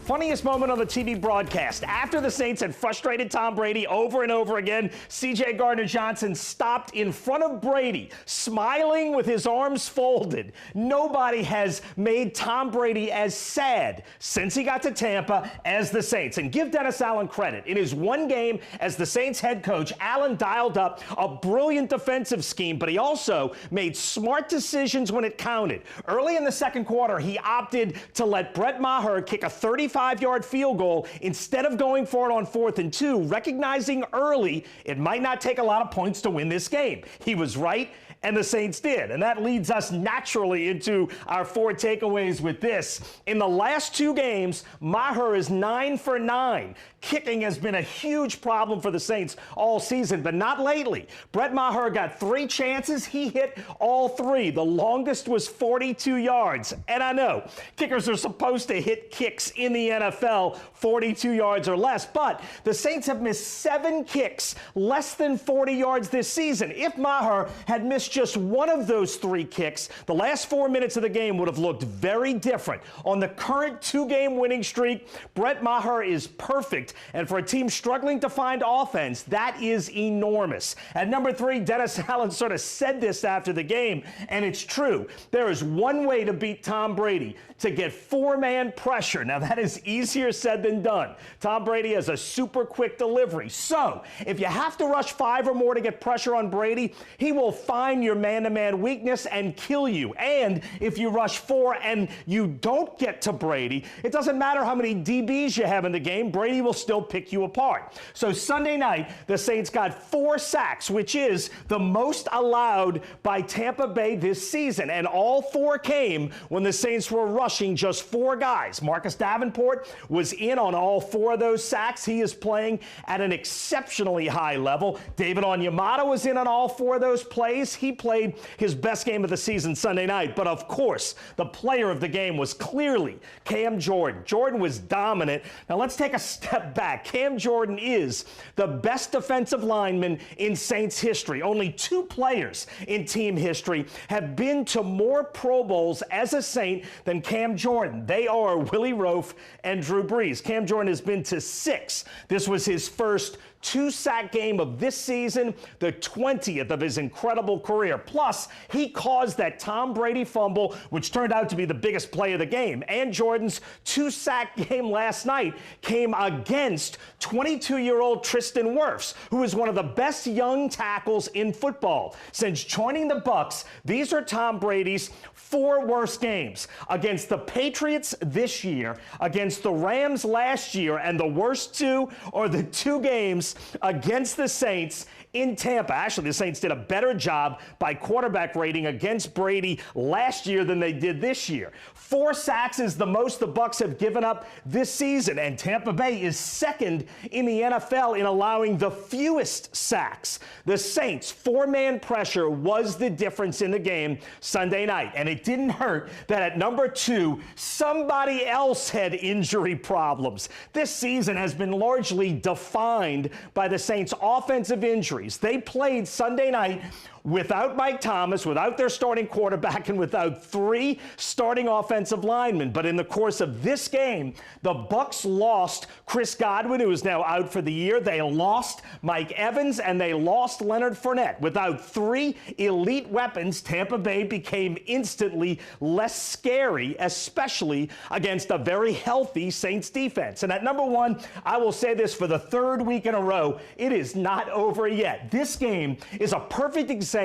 Funniest moment on the TV broadcast. After the Saints had frustrated Tom Brady over and over again, C.J. Gardner-Johnson stopped in front of Brady, smiling with his arms folded. Nobody has made Tom Brady as sad since he got to Tampa as the Saints. And give Dennis Allen credit. In his one game as the Saints head coach, Allen dialed up a brilliant defensive scheme, but he also made smart decisions when it counted. Early in the second quarter, he opted to let Brett Maher kick a 35-yard field goal instead of going for it on 4th and 2, recognizing early it might not take a lot of points to win this game. He was right, and the Saints did. And that leads us naturally into our 4 takeaways with this. In the last 2 games, Maher is 9 for 9. Kicking has been a huge problem for the Saints all season, but not lately. Brett Maher got 3 chances. He hit all 3. The longest was 42 yards. And I know kickers are supposed to hit kicks in the NFL 42 yards or less, but the Saints have missed 7 kicks less than 40 yards this season. If Maher had missed just one of those 3 kicks, the last 4 minutes of the game would have looked very different. On the current 2-game winning streak, Brett Maher is perfect, and for a team struggling to find offense, that is enormous. At number 3, Dennis Allen sort of said this after the game, and it's true. There is one way to beat Tom Brady, to get 4-man pressure. Now, that is easier said than done. Tom Brady has a super quick delivery. So, if you have to rush 5 or more to get pressure on Brady, he will find your man-to-man weakness and kill you. And if you rush 4 and you don't get to Brady, it doesn't matter how many DBs you have in the game, Brady will still pick you apart. So Sunday night, the Saints got 4 sacks, which is the most allowed by Tampa Bay this season. And all 4 came when the Saints were rushing just 4 guys. Marcus Davenport was in on all 4 of those sacks. He is playing at an exceptionally high level. David Onyemata was in on all 4 of those plays. He played his best game of the season Sunday night. But of course, the player of the game was clearly Cam Jordan. Jordan was dominant. Now let's take a step back. Cam Jordan is the best defensive lineman in Saints history. Only 2 players in team history have been to more Pro Bowls as a Saint than Cam Jordan. They are Willie Roaf and Drew Brees. Cam Jordan has been to 6. This was his first 2-sack game of this season, the 20th of his incredible career. Plus, he caused that Tom Brady fumble, which turned out to be the biggest play of the game. And Jordan's 2-sack game last night came against 22-year-old Tristan Wirfs, who is one of the best young tackles in football. Since joining the Bucs, these are Tom Brady's 4 worst games: against the Patriots this year, against the Rams last year, and the worst 2 are the 2 games against the Saints in Tampa. Actually, the Saints did a better job by quarterback rating against Brady last year than they did this year. 4 sacks is the most the Bucs have given up this season, and Tampa Bay is second in the NFL in allowing the fewest sacks. The Saints' 4-man pressure was the difference in the game Sunday night, and it didn't hurt that at number 2, somebody else had injury problems. This season has been largely defined by the Saints' offensive injuries. They played Sunday night without Mike Thomas, without their starting quarterback, and without 3 starting offensive linemen. But in the course of this game, the Bucs lost Chris Godwin, who is now out for the year. They lost Mike Evans, and they lost Leonard Fournette. Without 3 elite weapons, Tampa Bay became instantly less scary, especially against a very healthy Saints defense. And at number 1, I will say this for the 3rd week in a row, it is not over yet. This game is a perfect example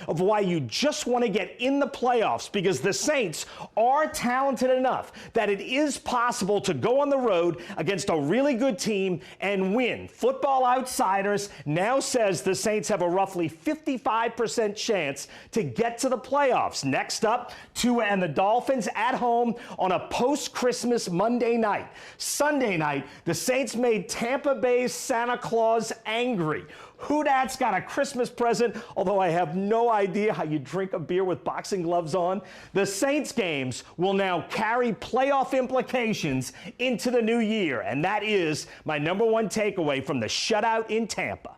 of why you just want to get in the playoffs, because the Saints are talented enough that it is possible to go on the road against a really good team and win. Football Outsiders now says the Saints have a roughly 55% chance to get to the playoffs. Next up, Tua and the Dolphins at home on a post-Christmas Monday night. Sunday night, the Saints made Tampa Bay's Santa Claus angry. Who dat's got a Christmas present, although I have no idea how you drink a beer with boxing gloves on. The Saints games will now carry playoff implications into the new year, and that is my number 1 takeaway from the shutout in Tampa.